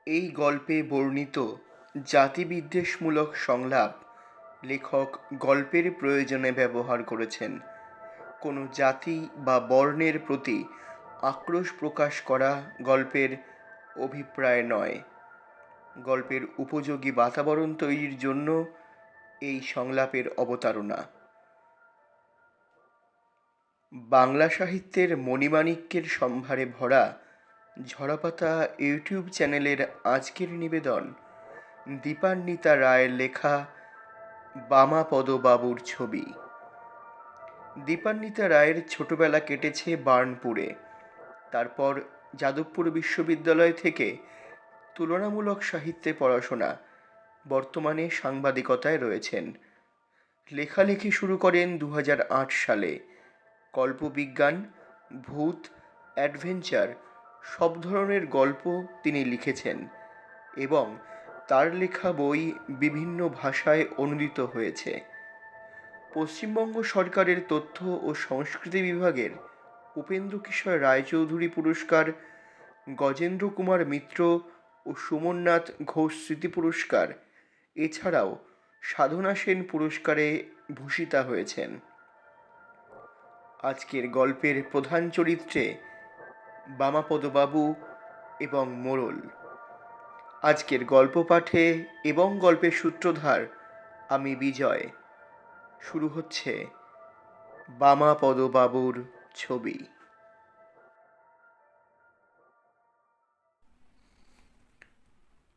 এই গল্পে বর্ণিত জাতিবিদ্বেষমূলক সংলাপ লেখক গল্পের প্রয়োজনে ব্যবহার করেছেন। কোনো জাতি বা বর্ণের প্রতি আক্রোশ প্রকাশ করা গল্পের অভিপ্রায় নয়। গল্পের উপযোগী বাতাবরণ তৈরির জন্য এই সংলাপের অবতারণা। বাংলা সাহিত্যের মণিমাণিক্যের সম্ভারে ভরা ঝরাপাতা ইউটিউব চ্যানেলের আজকের নিবেদন দীপান্বিতা রায়ের লেখা বামাপদ বাবুর ছবি। দীপান্বিতা রায়ের ছোটবেলা কেটেছে বার্নপুরে। তারপর যাদবপুর বিশ্ববিদ্যালয় থেকে তুলনামূলক সাহিত্যে পড়াশোনা, বর্তমানে সাংবাদিকতায় রয়েছেন। লেখালেখি শুরু করেন 2008 সালে। কল্পবিজ্ঞান, ভূত, অ্যাডভেঞ্চার সব ধরনের গল্প তিনি লিখেছেন এবং তার লেখা বই বিভিন্ন ভাষায় অনূদিত হয়েছে। পশ্চিমবঙ্গ সরকারের তথ্য ও সংস্কৃতি বিভাগের উপেন্দ্রকিশোর রায়চৌধুরী পুরস্কার, গজেন্দ্র কুমার মিত্র ও সুমননাথ ঘোষ স্মৃতি পুরস্কার এছাড়াও সাধনা সেন পুরস্কারে ভূষিতা হয়েছেন। আজকের গল্পের প্রধান চরিত্রে বামাপদ বাবু এবং মোড়ল। আজকের গল্প পাঠে এবং গল্পের সূত্রধার আমি বিজয়। শুরু হচ্ছে বামাপদ বাবুর ছবি।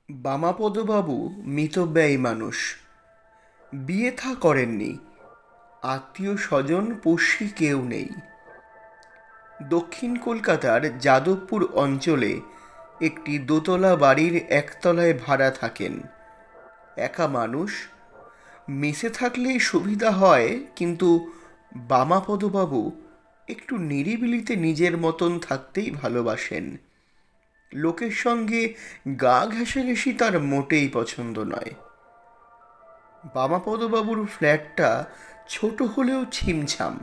বামাপদ বাবু মিতব্যয়ী মানুষ। বিয়ে থা করেননি, আত্মীয় স্বজন পড়শি কেউ নেই। দক্ষিণ কলকাতার যাদবপুর অঞ্চলে একটি দোতলা বাড়ির একতলায় ভাড়া থাকেন। একা মানুষ, মেসে থাকলে সুবিধা হয়, কিন্তু বামাপদবাবু একটু নিরিবিলিতে নিজের মতন থাকতেই ভালোবাসেন। লোকের সঙ্গে গা ঘেঁষাঘেঁষি তার মোটেই পছন্দ নয়। বামাপদবাবুর ফ্ল্যাটটা ছোট হলেও ছিমছাম।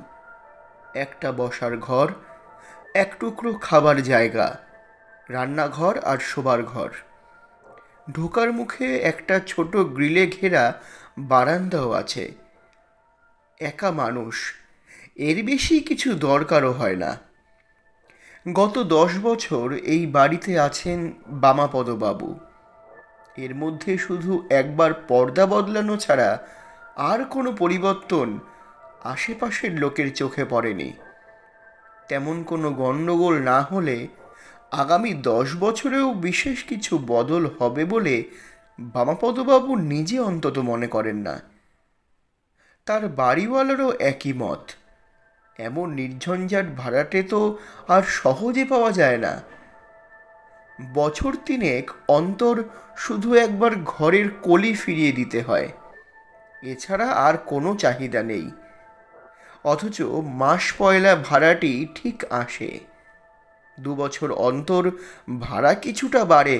একটা বসার ঘর, এক টুকরো খাবার জায়গা, রান্নাঘর আর শোবার ঘর। ঢোকার মুখে একটা ছোট গ্রিলে ঘেরা বারান্দাও আছে। একা মানুষ, এর বেশি কিছু দরকারও হয় না। গত 10 বছর এই বাড়িতে আছেন বামাপদবাবু। এর মধ্যে শুধু একবার পর্দা বদলানো ছাড়া আর কোনো পরিবর্তন আশেপাশের লোকের চোখে পড়েনি। তেমন কোনো গণ্ডগোল না হলে আগামী 10 বছরেও বিশেষ কিছু বদল হবে বলে বামাপদবাবু নিজে অন্তত মনে করেন না। তার বাড়িওয়ালারও একই মত। এমন নির্ঝঞ্ঝাট ভাড়াটে তো আর সহজে পাওয়া যায় না। বছর 3 অন্তর শুধু একবার ঘরের কলি ফিরিয়ে দিতে হয়, এছাড়া আর কোনো চাহিদা নেই। অথচ মাস পয়লা ভাড়াটি ঠিক আসে। 2 বছর অন্তর ভাড়া কিছুটা বাড়ে,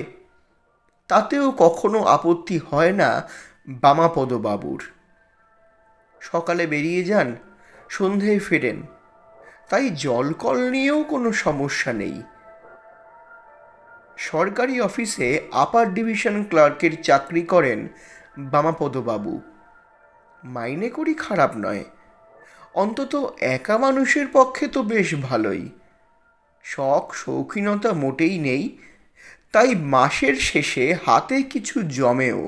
তাতেও কখনো আপত্তি হয় না বামাপদবাবুর। সকালে বেরিয়ে যান, সন্ধেয় ফেরেন, তাই জলকল নিয়েও কোনো সমস্যা নেই। সরকারি অফিসে আপার ডিভিশন ক্লার্কের চাকরি করেন বামাপদবাবু। মাইনে করি খারাপ নয়, অন্তত একা মানুষের পক্ষে তো বেশ ভালোই। শখ শৌখিনতা মোটেই নেই, তাই মাসের শেষে হাতে কিছু জমেও।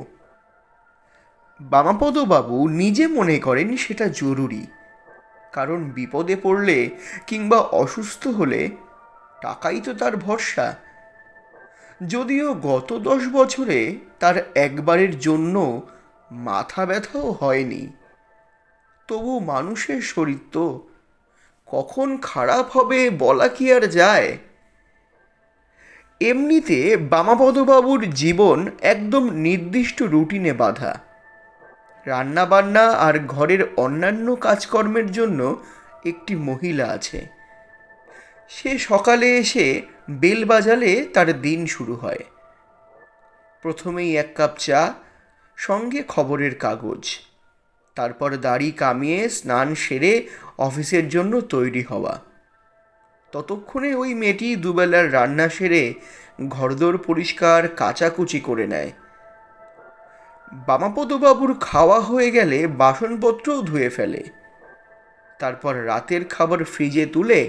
বামাপদবাবু নিজে মনে করেন সেটা জরুরি, কারণ বিপদে পড়লে কিংবা অসুস্থ হলে টাকাই তো তার ভরসা। যদিও গত 10 বছরে তার একবারের জন্য মাথা ব্যথাও হয়নি, তবু মানুষের শরীর তো, কখন খারাপ হবে বলা কি আর যায়। এমনিতে বামাপদবাবুর জীবন একদম নির্দিষ্ট রুটিনে বাঁধা। রান্নাবান্না আর ঘরের অন্যান্য কাজকর্মের জন্য একটি মহিলা আছে। সে সকালে এসে বেল বাজালে তার দিন শুরু হয়। প্রথমেই 1 কাপ চা, সঙ্গে খবরের কাগজ। তারপর দাড়ি কামিয়ে স্নান সেরে অফিসের জন্য তৈরি হওয়া। ততক্ষণে ওই মেয়েটি দুবেলার রান্না সেরে ঘরদোর পরিষ্কার কাচাকুচি করে নেয়। বামাপদবাবুর খাওয়া হয়ে গেলে বাসনপত্রও ধুয়ে ফেলে। তারপর রাতের খাবার ফ্রিজে তুলে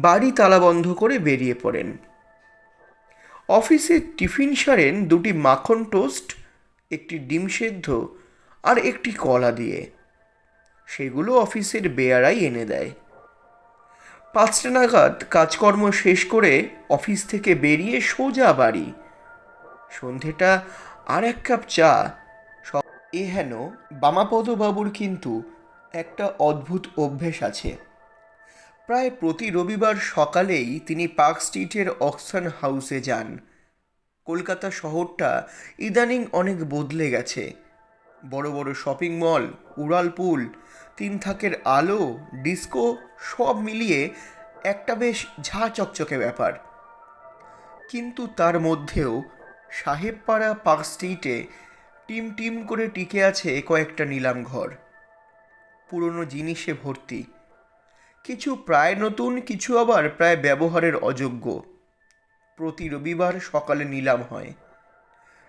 বাড়ি তালাবন্ধ করে বেরিয়ে পড়েন। অফিসে টিফিন সারেন দুটি মাখন টোস্ট, একটি ডিম সেদ্ধ আর একটি কলা দিয়ে। সেগুলো অফিসের বেয়ারাই এনে দেয়। 5টা নাগাদ কাজকর্ম শেষ করে অফিস থেকে বেরিয়ে সোজা বাড়ি। সন্ধেটা আর এক কাপ চা। হেন বামাপদবাবুর কিন্তু একটা অদ্ভুত অভ্যেস আছে। প্রায় প্রতি রবিবার সকালেই তিনি পার্ক স্ট্রিটের অকশন হাউসে যান। কলকাতা শহরটা ইদানিং অনেক বদলে গেছে। বড় বড় শপিং মল, উড়ালপুল, 3 থাকের আলো, ডিস্কো সব মিলিয়ে একটা বেশ ঝাঁ চকচকে ব্যাপার। কিন্তু তার মধ্যেও সাহেবপাড়া পার্ক স্ট্রিটে টিম টিম করে টিকে আছে কয়েকটা নিলাম ঘর। পুরনো জিনিসে ভর্তি, কিছু প্রায় নতুন, কিছু আবার প্রায় ব্যবহারের অযোগ্য। প্রতি রবিবার সকালে নিলাম হয়।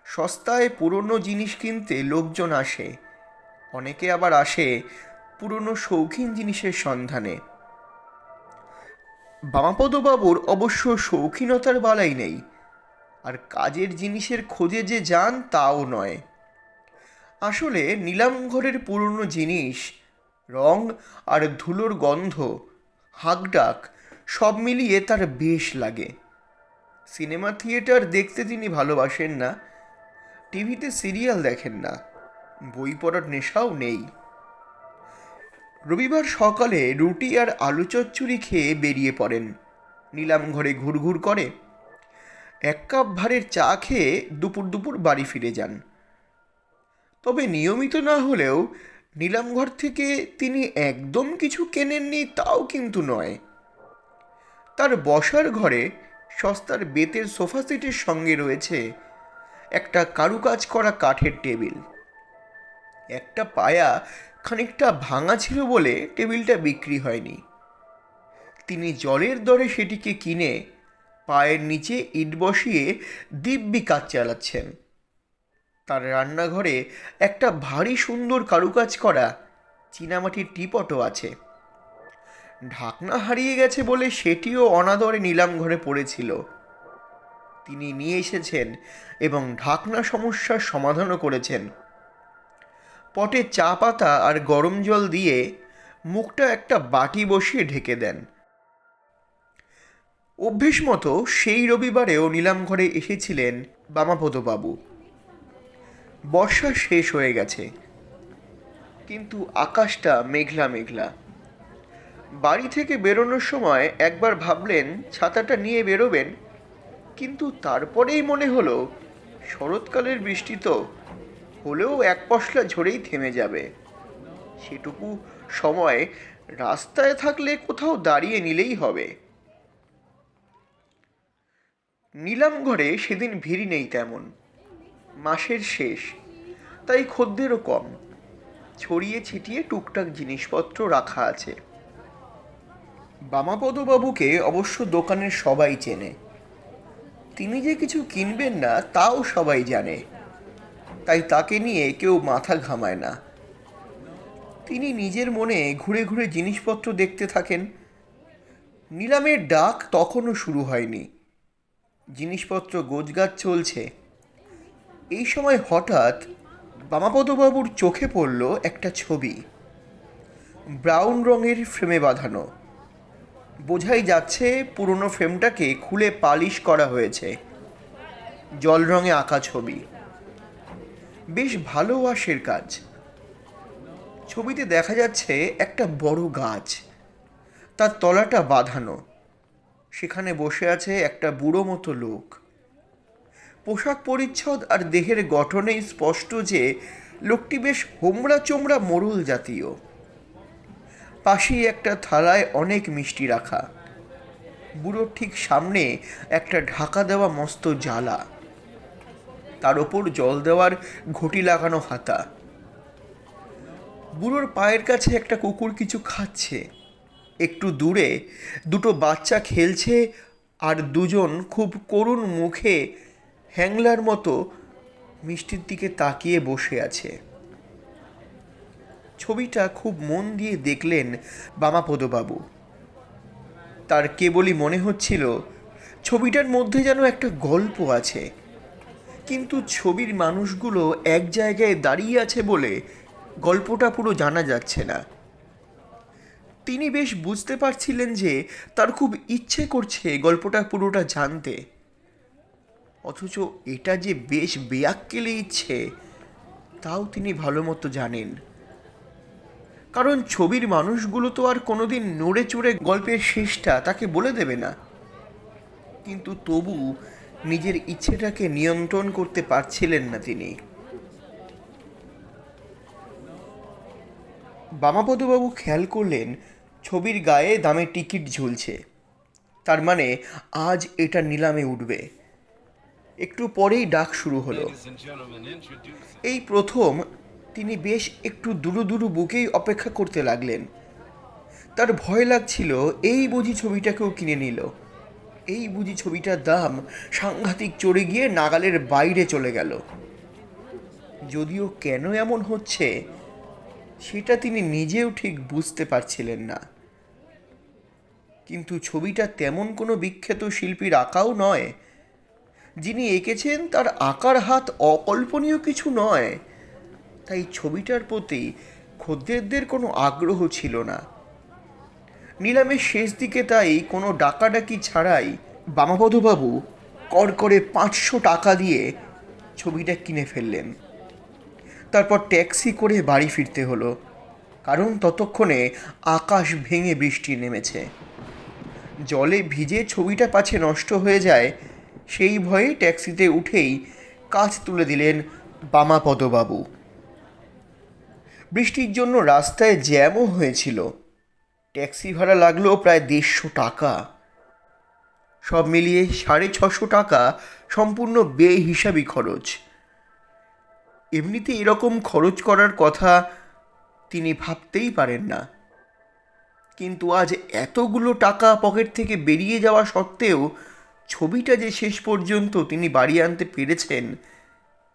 সস্তায় পুরনো জিনিস কিনতে লোকজন আসে। অনেকে আবার আসে পুরনো শৌখিন জিনিসের সন্ধানে। বামাপদবাবুর অবশ্য শৌখিনতার বালাই নেই, আর কাজের জিনিসের খোঁজে যে যান তাও নয়। আসলে নিলামঘরের পুরনো জিনিস, রং আর ধুলোর গন্ধ, হাঁকডাক সব মিলিয়ে তার বেশ লাগে। সিনেমা থিয়েটার দেখতে তিনি ভালোবাসেন না, টিভিতে সিরিয়াল দেখেন না, বই পড়ার নেশাও নেই। রবিবার সকালে রুটি আর আলু চচ্চড়ি খেয়ে বেরিয়ে পড়েন। নিলামঘরে ঘুরঘুর করে। 1 কাপ ভাঁড়ের চা খেয়ে দুপুর দুপুর বাড়ি ফিরে যান। তবে নিয়মিত না হলেও নিলামঘর থেকে তিনি একদম কিছু কেনেননি তাও কিন্তু নয়। তার বসার ঘরে সস্তার বেতের সোফা সেটের সঙ্গে রয়েছে একটা কারুকাজ করা কাঠের টেবিল। একটা পায়া খানিকটা ভাঙা ছিল বলে টেবিলটা বিক্রি হয়নি। তিনি জলের দরে সেটিকে কিনে পায়ের নিচে ইট বসিয়ে দিব্যি কাজ চালাচ্ছেন। তার রান্নাঘরে একটা ভারী সুন্দর কারুকাজ করা চীনামাটির টিপটও আছে। ঢাকনা হারিয়ে গেছে বলে সেটিও অনাদরে নিলামঘরে পড়েছিল। তিনি নিয়ে এসেছেন এবং ঢাকনা সমস্যার সমাধানও করেছেন। পটে চা পাতা আর গরম জল দিয়ে মুখটা একটা বাটি বসিয়ে ঢেকে দেন। অভ্যেস মতো সেই রবিবারেও নিলামঘরে এসেছিলেন বামাপদবাবু। বর্ষা শেষ হয়ে গেছে, কিন্তু আকাশটা মেঘলা মেঘলা। বাড়ি থেকে বেরোনোর সময় একবার ভাবলেন ছাতাটা নিয়ে বেরোবেন, কিন্তু তারপরেই মনে হলো শরৎকালের বৃষ্টি তো হলেও এক পশলা ঝরেই থেমে যাবে। সেটুকু সময় রাস্তায় থাকলে কোথাও দাঁড়িয়ে নিলেই হবে। নিলামঘরে সেদিন ভিড় নেই তেমন। মাসের শেষ, তাই খদ্দেরও কম। ছড়িয়ে ছিটিয়ে টুকটাক জিনিসপত্র রাখা আছে। বামাপদবাবুকে অবশ্য দোকানের সবাই চেনে। তিনি যে কিছু কিনবেন না তাও সবাই জানে, তাই তাকে নিয়ে কেউ মাথা ঘামায় না। তিনি নিজের মনে ঘুরে ঘুরে জিনিসপত্র দেখতে থাকেন। নিলামের ডাক তখনও শুরু হয়নি। জিনিসপত্র গোছগাছ চলছে। এই সময় হঠাৎ বামাপদবাবুর চোখে পড়ল একটা ছবি, ব্রাউন রঙের ফ্রেমে বাঁধানো। বোঝাই যাচ্ছে পুরনো ফ্রেমটাকে খুলে পালিশ করা হয়েছে। জল রঙে আঁকা ছবি, বেশ ভালো ওয়াশের কাজ। ছবিতে দেখা যাচ্ছে একটা বড় গাছ, তার তলাটা বাঁধানো। সেখানে বসে আছে একটা বুড়ো মতো লোক। পোশাক পরিচ্ছদ আর দেহের গঠনেই স্পষ্ট যে লোকটি বেশ হোমড়া চোমড়া মোড়ল জাতীয়। পাশেই একটা থালায় অনেক মিষ্টি রাখা। বুড়োর ঠিক সামনে একটা ঢাকা দেওয়া মস্ত জ্বালা, তার ওপর জল দেওয়ার ঘটি লাগানো হাতা। বুড়োর পায়ের কাছে একটা কুকুর কিছু খাচ্ছে। একটু দূরে দুটো বাচ্চা খেলছে আর দুজন খুব করুণ মুখে হ্যাংলার মতো মিষ্টির দিকে তাকিয়ে বসে আছে। ছবিটা খুব মন দিয়ে দেখলেন বামাপদবাবু। তার কেবলই মনে হচ্ছিল ছবিটার মধ্যে যেন একটা গল্প আছে, কিন্তু ছবির মানুষগুলো এক জায়গায় দাঁড়িয়ে আছে বলে গল্পটা পুরো জানা যাচ্ছে না। তিনি বেশ বুঝতে পারছিলেন যে তার খুব ইচ্ছে করছে গল্পটা পুরোটা জানতে, অথচ এটা যে বেশ বেয়াক্কেলে ইচ্ছে তাও তিনি ভালো মতো জানেন। কারণ ছবির মানুষগুলো তো আর কোনোদিন নড়ে চড়ে গল্পের শেষটা তাকে বলে দেবে না। কিন্তু তবু নিজের ইচ্ছেটাকে নিয়ন্ত্রণ করতে পারছিলেন না তিনি। বামাপদবাবু খেয়াল করলেন ছবির গায়ে দামের টিকিট ঝুলছে, তার মানে আজ এটা নিলামে উঠবে। একটু পরেই ডাক শুরু হলো। এই প্রথম তিনি বেশ একটু দুরু দুরু বুকেই অপেক্ষা করতে লাগলেন। তার ভয় লাগছিল এই বুঝি ছবিটাকেও কিনে নিল, এই বুঝি ছবিটার দাম সাংঘাতিক চড়ে গিয়ে নাগালের বাইরে চলে গেল। যদিও কেন এমন হচ্ছে সেটা তিনি নিজেও ঠিক বুঝতে পারছিলেন না। কিন্তু ছবিটা তেমন কোনো বিখ্যাত শিল্পীর আঁকাও নয়। যিনি এঁকেছেন তার আঁকার হাত অকল্পনীয় কিছু নয়, তাই ছবিটার প্রতি খদ্দেরদের কোনো আগ্রহ ছিল না। নিলামের শেষ দিকে তাই কোনো ডাকাডাকি ছাড়াই বামাপদবাবু কড়কড়ে 500 টাকা দিয়ে ছবিটা কিনে ফেললেন। তারপর ট্যাক্সি করে বাড়ি ফিরতে হলো, কারণ ততক্ষণে আকাশ ভেঙে বৃষ্টি নেমেছে। জলে ভিজে ছবিটা পাছে নষ্ট হয়ে যায় সেই ভয়ে ট্যাক্সিতে উঠেই কাজ তুলে দিলেন বামাপদবাবু। বৃষ্টির জন্য রাস্তায় জ্যামও হয়েছিল। ট্যাক্সি ভাড়া লাগলো প্রায় 150 টাকা। সব মিলিয়ে 650 টাকা সম্পূর্ণ বেহিসাবি খরচ। এমনিতে এরকম খরচ করার কথা তিনি ভাবতেই পারেন না, কিন্তু আজ এতগুলো টাকা পকেট থেকে বেরিয়ে যাওয়া সত্ত্বেও ছবিটা যে শেষ পর্যন্ত তিনি বাড়ি আনতে পেরেছেন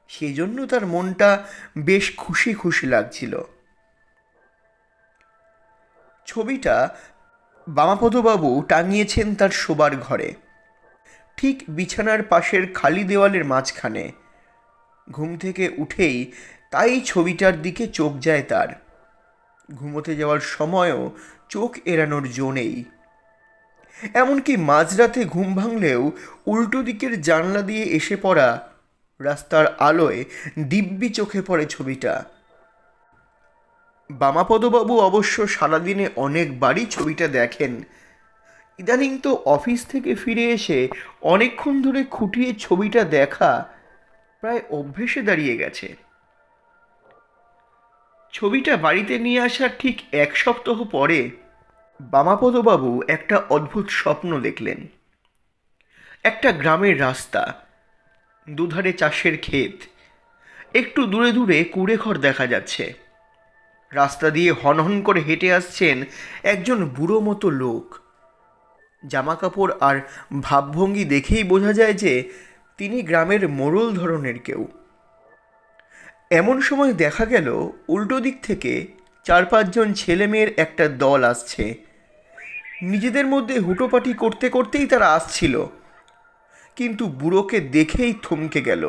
সেজন্য তার মনটা বেশ খুশি খুশি লাগছিল। ছবিটা বামাপদবাবু টাঙিয়েছেন তার শোবার ঘরে, ঠিক বিছানার পাশের খালি দেওয়ালের মাঝখানে। ঘুম থেকে উঠেই তাই ছবিটার দিকে চোখ যায় তার। ঘুমোতে যাওয়ার সময়ও চোখ এড়ানোর জো নেই। এমনকি মাঝরাতে ঘুম ভাঙলেও উল্টো দিকের জানলা দিয়ে এসে পড়া রাস্তার আলোয় দিব্যি চোখে পড়ে ছবিটা। বামাপদবাবু অবশ্য সারাদিনে অনেকবারই ছবিটা দেখেন। ইদানিং তো অফিস থেকে ফিরে এসে অনেকক্ষণ ধরে খুঁটিয়ে ছবিটা দেখা প্রায় অভ্যেসে দাঁড়িয়ে গেছে। ছবিটা বাড়িতে নিয়ে আসার ঠিক 1 সপ্তাহ পরে বামাপদবাবু একটা অদ্ভুত স্বপ্ন দেখলেন। একটা গ্রামের রাস্তা, দুধারে চাষের ক্ষেত, একটু দূরে দূরে কুঁড়েঘর দেখা যাচ্ছে। রাস্তা দিয়ে হনহন করে হেঁটে আসছেন একজন বুড়ো মতো লোক। জামাকাপড় আর ভাবভঙ্গি দেখেই বোঝা যায় যে তিনি গ্রামের মোড়ল ধরনের কেউ। এমন সময় দেখা গেল উল্টো দিক থেকে 4-5 জন ছেলে মেয়ের একটা দল আসছে। নিজেদের মধ্যে হুটোপাটি করতে করতেই তারা আসছিল, কিন্তু বুড়োকে দেখেই থমকে গেল।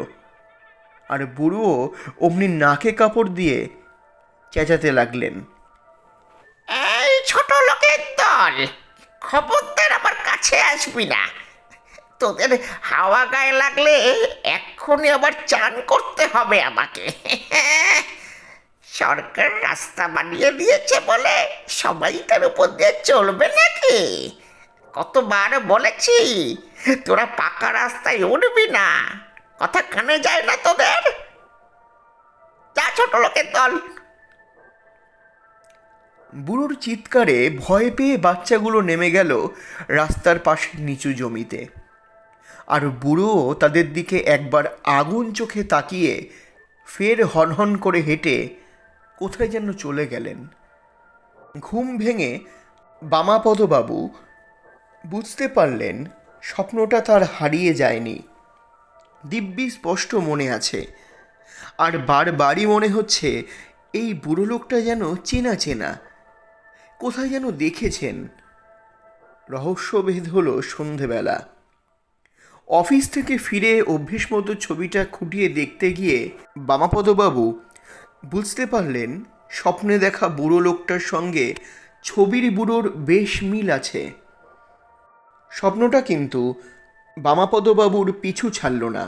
আর বুড়ো অমনি নাকে কাপড় দিয়ে চেঁচাতে লাগলেন, এই ছোট লোকের দল, খবরদার আমার কাছে আসবি না। তোদের হাওয়া গায়ে লাগলে এক্ষুনি আবার চান করতে হবে আমাকে। সরকার রাস্তা বানিয়ে দিয়েছে বলে সবাই তার উপর দিয়ে চলবে নাকি? কতবার বলেছি তোরা পাকা রাস্তায় উঠবি না, কথা কানে যায় না তোদের? যা ছোট লোকের দল। বুড়োর চিৎকারে ভয় পেয়ে বাচ্চাগুলো নেমে গেল রাস্তার পাশের নিচু জমিতে। আর বুড়ো তাদের দিকে একবার আগুন চোখে তাকিয়ে ফের হনহন করে হেঁটে কোথায় যেন চলে গেলেন। ঘুম ভেঙে বামাপদবাবু বুঝতে পারলেন স্বপ্নটা তার হারিয়ে যায়নি, দিব্যি স্পষ্ট মনে আছে। আর বারবারই মনে হচ্ছে এই বুড়ো লোকটা যেন চেনা চেনা, কোথায় যেন দেখেছেন। রহস্যভেদ হলো সন্ধেবেলা। অফিস থেকে ফিরে অভ্যেস মতো ছবিটা খুঁটিয়ে দেখতে গিয়ে বামাপদবাবু বুঝতে পারলেন স্বপ্নে দেখা বুড়ো লোকটার সঙ্গে ছবির বুড়োর বেশ মিল আছে। স্বপ্নটা কিন্তু বামাপদবাবুর পিছু ছাড়ল না।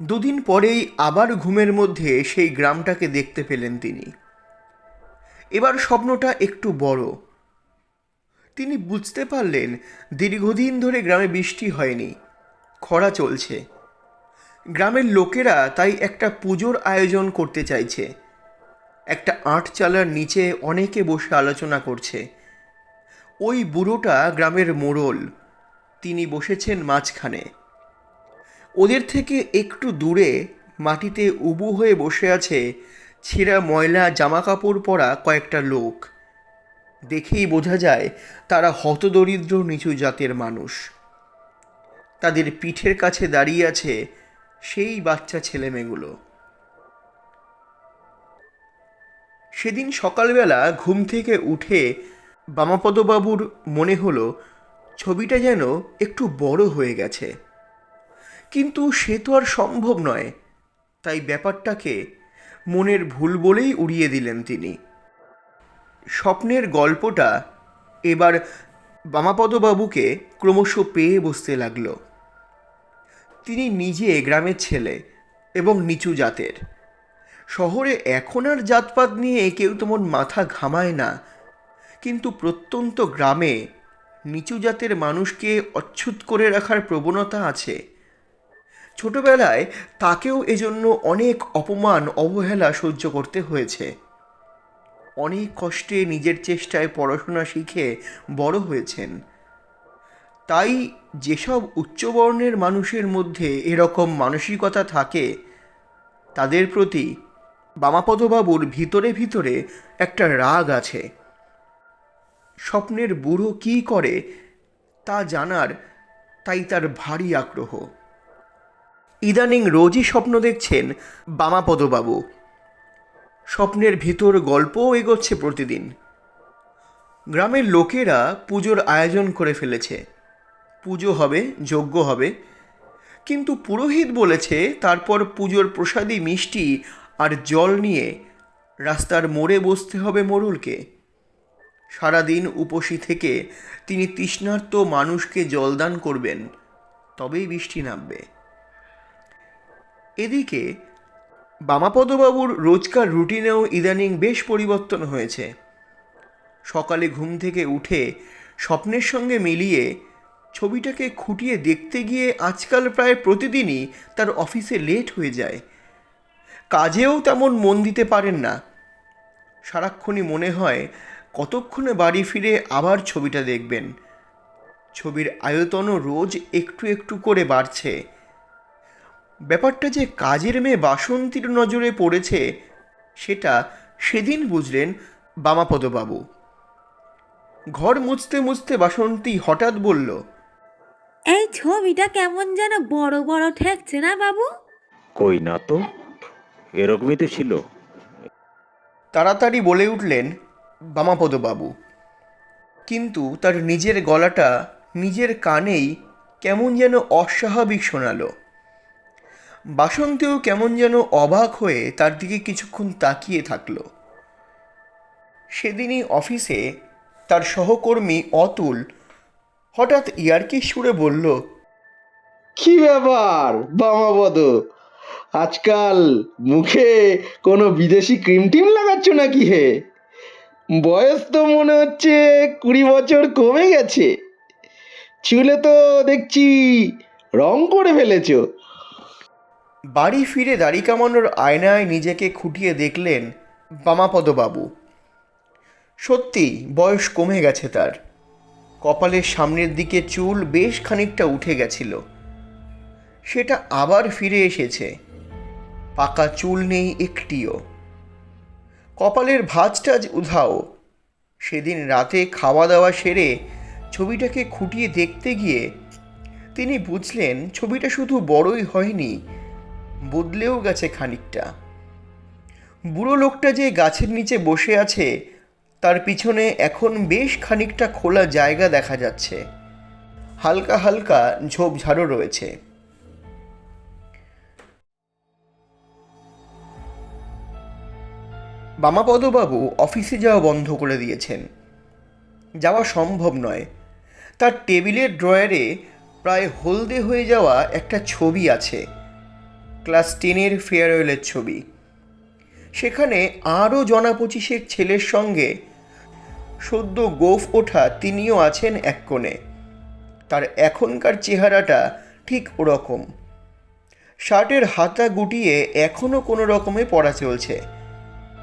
দুদিন পরেই আবার ঘুমের মধ্যে সেই গ্রামটাকে দেখতে পেলেন তিনি। এবার স্বপ্নটা একটু বড়। তিনি বুঝতে পারলেন দীর্ঘদিন ধরে গ্রামে বৃষ্টি হয়নি, খরা চলছে। গ্রামের লোকেরা তাই একটা পুজোর আয়োজন করতে চাইছে। একটা আটচালার নিচে অনেকে বসে আলোচনা করছে। ওই বুড়োটা গ্রামের মোড়ল, তিনি বসেছেন মাঝখানে। ওদের থেকে একটু দূরে মাটিতে উবু হয়ে বসে আছে ছেঁড়া ময়লা জামাকাপড় পরা কয়েকটা লোক। দেখেই বোঝা যায় তারা হতদরিদ্র নিচু জাতের মানুষ। তাদের পিঠের কাছে দাঁড়িয়ে আছে সেই বাচ্চা ছেলেমেয়েগুলো। সেদিন সকালবেলা ঘুম থেকে উঠে বামাপদবাবুর মনে হলো ছবিটা যেন একটু বড় হয়ে গেছে, কিন্তু সে তো আর সম্ভব নয়। তাই ব্যাপারটাকে মনের ভুল বলেই উড়িয়ে দিলেন তিনি। স্বপ্নের গল্পটা এবার বামাপদবাবুকে ক্রমশ পেয়ে বসতে লাগল। তিনি নিজে গ্রামের ছেলে এবং নিচু জাতের। শহরে এখন আর জাতপাত নিয়ে কেউ তেমন মাথা ঘামায় না, কিন্তু প্রত্যন্ত গ্রামে নিচু জাতের মানুষকে অচ্ছুত করে রাখার প্রবণতা আছে। ছোটবেলায় তাকেও এজন্য অনেক অপমান অবহেলা সহ্য করতে হয়েছে। অনেক কষ্টে নিজের চেষ্টায় পড়াশোনা শিখে বড় হয়েছেন। তাই যেসব উচ্চবর্ণের মানুষের মধ্যে এরকম মানসিকতা থাকে, তাদের প্রতি বামাপদবাবুর ভিতরে ভিতরে একটা রাগ আছে। স্বপ্নের বুড়ো কী করে তা জানার তাই তার ভারী আগ্রহ। ইদানিং রোজই স্বপ্ন দেখছেন বামাপদবাবু। স্বপ্নের ভিতর গল্পও এগোচ্ছে প্রতিদিন। গ্রামের লোকেরা পুজোর আয়োজন করে ফেলেছে। পুজো হবে, যজ্ঞ হবে, কিন্তু পুরোহিত বলেছে তারপর পুজোর প্রসাদী মিষ্টি আর জল নিয়ে রাস্তার মোড়ে বসতে হবে মোড়লকে। সারাদিন উপসী থেকে তিনি তৃষ্ণার্ত মানুষকে জলদান করবেন, তবেই বৃষ্টি নামবে। এদিকে বামাপদবাবুর রোজকার রুটিনেও ইদানিং বেশ পরিবর্তন হয়েছে। সকালে ঘুম থেকে উঠে স্বপ্নের সঙ্গে মিলিয়ে ছবিটাকে খুঁটিয়ে দেখতে গিয়ে আজকাল প্রায় প্রতিদিনই তার অফিসে লেট হয়ে যায়। কাজেও তেমন মন দিতে পারেন না। সারাক্ষণই মনে হয় কতক্ষণে বাড়ি ফিরে আবার ছবিটা দেখবেন। ছবির আয়তনও রোজ একটু একটু করে বাড়ছে। ব্যাপারটা যে কাজের মেয়ে বাসন্তীর নজরে পড়েছে সেটা সেদিন বুঝলেন বামাপদবাবু। ঘর মুছতে মুছতে বাসন্তী হঠাৎ বলল, এই ছবিটা কেমন যেন বড় বড় ঠেকছে না বাবু? কই না তো, এরকমই তো ছিল। তাড়াতাড়ি বলে উঠলেন বামাপদবাবু, কিন্তু তার নিজের গলাটা নিজের কানেই কেমন যেন অস্বাভাবিক শোনালো। বাসন্তীও কেমন যেন অবাক হয়ে তার দিকে কিছুক্ষণ তাকিয়ে থাকল। সেদিনই অফিসে তার সহকর্মী অতুল হঠাৎ ইয়ার্কির সুরে বলল, কি ব্যাপার বামাপদ, আজকাল মুখে কোনো বিদেশি ক্রিম টিম লাগাচ্ছ নাকি হে? বয়স তো মনে হচ্ছে 20 বছর কমে গেছে। চুলে তো দেখছি রং করে ফেলেছো। বাড়ি ফিরে দাড়ি কামানোর আয়নায় নিজেকে খুঁটিয়ে দেখলেন বামাপদবাবু। সত্যি বয়স কমে গেছে তার। কপালের সামনের দিকে চুল বেশ খানিকটা উঠে গেছিল, সেটা আবার ফিরে এসেছে। পাকা চুল নেই একটিও। কপালের ভাঁজটাজ উধাও। সেদিন রাতে খাওয়া দাওয়া সেরে ছবিটাকে খুঁটিয়ে দেখতে গিয়ে তিনি বুঝলেন ছবিটা শুধু বড়ই হয়নি, বদলেও গেছে খানিকটা। বুড়ো লোকটা যে গাছের নিচে বসে আছে তার পিছনে এখন বেশ খানিকটা খোলা জায়গা দেখা যাচ্ছে, হালকা হালকা ঝোপঝাড়ও রয়েছে। বামাপদবাবু অফিসে যাওয়া বন্ধ করে দিয়েছেন, যাওয়া সম্ভব নয়। তার টেবিলের ড্রয়ারে প্রায় হলদে হয়ে যাওয়া একটা ছবি আছে, ক্লাস 10-এর ফেয়ারওয়েলের ছবি। সেখানে আরও জনা 25-এর ছেলের সঙ্গে সদ্য গোঁফ ওঠা তিনিও আছেন এক কোণে। তার এখনকার চেহারাটা ঠিক ওরকম। শার্টের হাতা গুটিয়ে এখনও কোনো রকমে পড়া চলছে,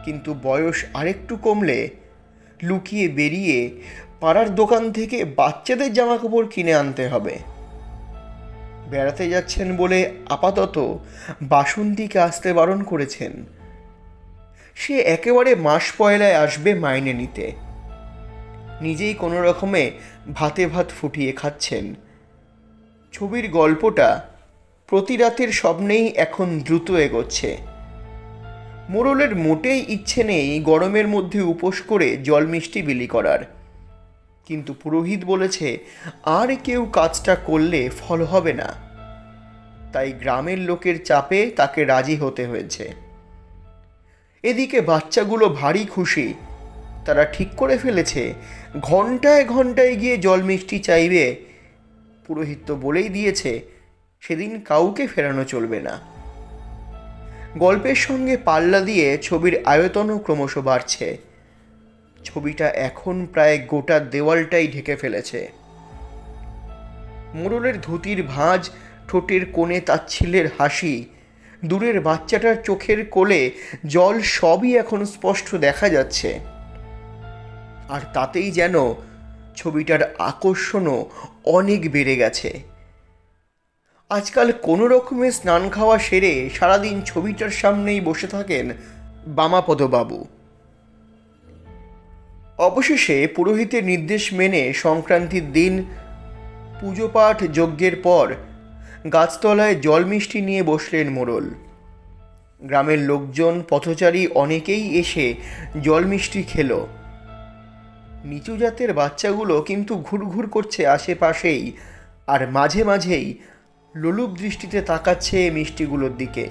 কিন্তু বয়স আরেকটু কমলে লুকিয়ে বেরিয়ে পাড়ার দোকান থেকে বাচ্চাদের জামাকাপড় কিনে আনতে হবে। বেড়াতে যাচ্ছেন বলে আপাতত বাসন্তীকে আসতে বারণ করেছেন। সে একেবারে মাস পয়লায় আসবে মাইনে নিতে। নিজেই কোনো রকমে ভাতে ভাত ফুটিয়ে খাচ্ছেন। ছবির গল্পটা প্রতি রাতের স্বপ্নেই এখন দ্রুত এগোচ্ছে। মোড়লের মোটেই ইচ্ছে নেই গরমের মধ্যে উপোস করে জল মিষ্টি বিলি করার, কিন্তু পুরোহিত বলেছে আর কেউ কাজটা করলে ফল হবে না, তাই গ্রামের লোকের চাপে তাকে রাজি হতে হয়েছে। এদিকে বাচ্চাগুলো ভারী খুশি। তারা ঠিক করে ফেলেছে ঘন্টায় ঘন্টায় গিয়ে জল মিষ্টি চাইবে। পুরোহিত তো বলেই দিয়েছে সেদিন কাউকে ফেরানো চলবে না। গল্পের সঙ্গে পাল্লা দিয়ে ছবির আয়তনও ক্রমশ বাড়ছে। ছবিটা এখন প্রায় গোটা দেওয়ালটাই ঢেকে ফেলেছে। মোড়লের ধুতির ভাঁজ, ঠোঁটের কোণে তাচ্ছিল্যের হাসি, দূরের বাচ্চাটার চোখের কোলে জল সবই এখন স্পষ্ট দেখা যাচ্ছে। আর তাতেই যেন ছবিটার আকর্ষণও অনেক বেড়ে গেছে। আজকাল কোনো রকমে স্নান খাওয়া সেরে সারাদিন ছবিটার সামনেই বসে থাকেন বামাপদবাবু। অবশেষে পুরোহিতের নির্দেশ মেনে সংক্রান্তির দিন পুজো পাঠ যজ্ঞের পর গাছতলায় জল মিষ্টি নিয়ে বসলেন মোড়ল। গ্রামের লোকজন, পথচারী অনেকেই এসে জল মিষ্টি খেল। নিচু জাতের বাচ্চাগুলো কিন্তু ঘুরঘুর করছে আশেপাশেই, আর মাঝে মাঝেই লোলুপ দৃষ্টিতে তাকাচ্ছে মিষ্টিগুলোর দিকে।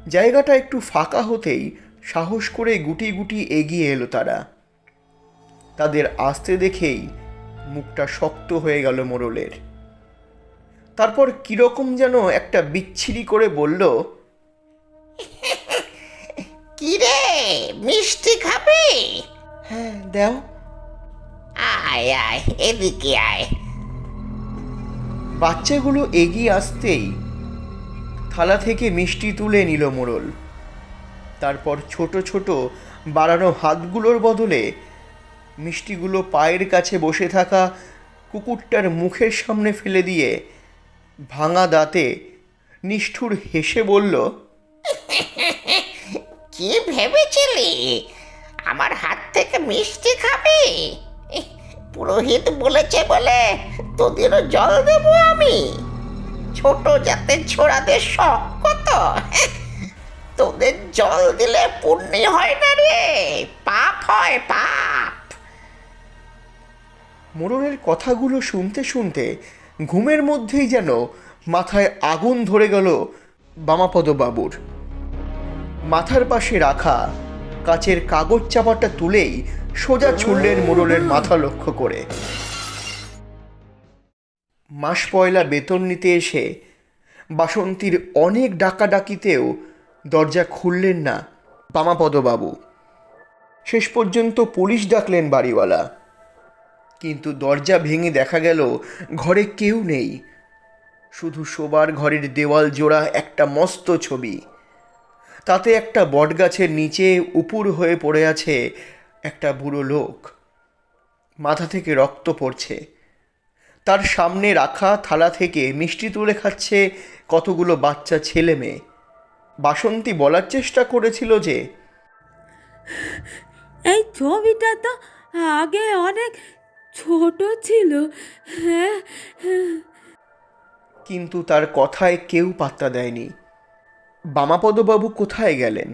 জায়গাটা একটু ফাঁকা হতেই সাহস করে গুটি গুটি এগিয়ে এলো তারা। তাদের আসতে দেখেই মুখটা শক্ত হয়ে গেল মোড়লের। তারপর কিরকম যেন একটা বিচ্ছিরি করে বলল, কি রে, মিষ্টি খাবে? হ্যাঁ দাও। আয় আয়, এদিকে আয়। বাচ্চাগুলো এগিয়ে আসতেই থালা থেকে মিষ্টি তুলে নিল মোড়ল। তারপর ছোট ছোট বাড়ানো হাতগুলোর বদলে মিষ্টিগুলো পায়ের কাছে বসে থাকা কুকুরটার মুখের সামনে ফেলে দিয়ে ভাঙা দাঁতে নিষ্ঠুর হেসে বলল, কি ভেবেছিলি আমার হাত থেকে মিষ্টি খাবে? পুরোহিত বলেছে বলে তোদেরও জল দেবো আমি? ছোট জাতের ছোড়াদের শখ কত। তোদের জল দিলে পুণ্য হয় না রে, পাপ হয়, পাপ। মোড়লের কথাগুলো শুনতে শুনতে ঘুমের মধ্যেই যেন মাথায় আগুন ধরে গেল বামাপদবাবুর। মাথার পাশে রাখা কাচের কাগজ চাপাটা তুলেই সোজা ছুড়লেন মোড়লের মাথা লক্ষ্য করে। মাস পয়লা বেতন নিতে এসে বাসন্তীর অনেক ডাকাডাকিতেও দরজা খুললেন না বামাপদবাবু। শেষ পর্যন্ত পুলিশ ডাকলেন বাড়িওয়ালা, কিন্তু দরজা ভেঙে দেখা গেল ঘরে কেউ নেই। শুধু শোবার ঘরের দেওয়াল জোড়া একটা মস্ত ছবি। তাতে একটা বটগাছের নিচে উপুর হয়ে পড়ে আছে একটা বুড়ো লোক। মাথা থেকে রক্ত পড়ছে। তার সামনে রাখা থালা থেকে মিষ্টি তুলে খাচ্ছে কতগুলো বাচ্চা ছেলে মেয়ে। বাসন্তী বলার চেষ্টা করেছিল যে, এই ছবিটা তো আগে অনেক ছোট ছিল। হ্যাঁ, কিন্তু তার কথায় কেউ পাত্তা দেয়নি। বামাপদবাবু কোথায় গেলেন,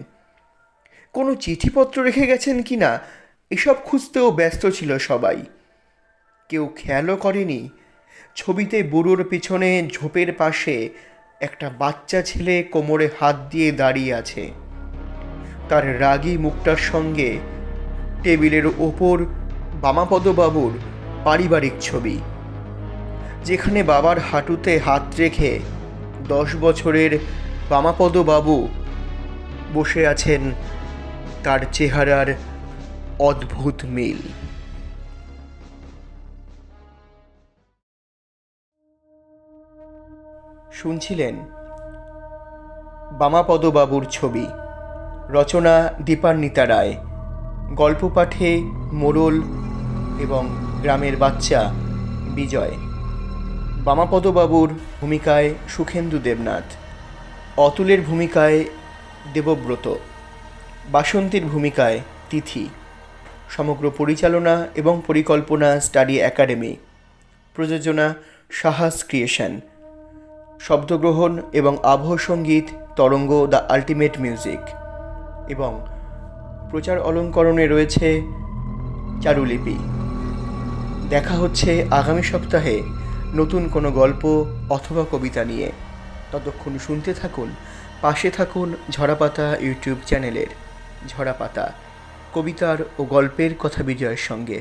কোনো চিঠিপত্র রেখে গেছেন কি না এসব খুঁজতেও ব্যস্ত ছিল সবাই। কেউ খেয়ালও করেনি ছবিতে বুড়োর পিছনে ঝোপের পাশে একটা বাচ্চা ছেলে কোমরে হাত দিয়ে দাঁড়িয়ে আছে। তার রাগী মুখটার সঙ্গে টেবিলের ওপর বামাপদবাবুর পারিবারিক ছবি, যেখানে বাবার হাঁটুতে হাত রেখে 10 বছরের বামাপদবাবু বসে আছেন, তার চেহারার অদ্ভুত মিল। শুনছিলেন বামাপদবাবুর ছবি, রচনা দীপান্বিতা রায়, গল্প পাঠে মোড়ল এবং গ্রামের বাচ্চা বিজয়। বামাপদবাবুর ভূমিকায় সুখেন্দু দেবনাথ, অতুলের ভূমিকায় দেবব্রত, বাসন্তীর ভূমিকায় তিথি। সমগ্র পরিচালনা এবং পরিকল্পনা স্টাডি একাডেমি, প্রযোজনা সাহাস ক্রিয়েশন, শব্দগ্রহণ এবং আবহ সঙ্গীত তরঙ্গ দ্য আল্টিমেট মিউজিক, এবং প্রচার অলঙ্করণে রয়েছে চারুলিপি। দেখা হচ্ছে আগামী সপ্তাহে নতুন কোনো গল্প অথবা কবিতা নিয়ে। ততক্ষণ শুনতে থাকুন, পাশে থাকুন ঝরাপাতা ইউটিউব চ্যানেলের। ঝরাপাতা, কবিতার ও গল্পের কথা বিজয়ের সঙ্গে।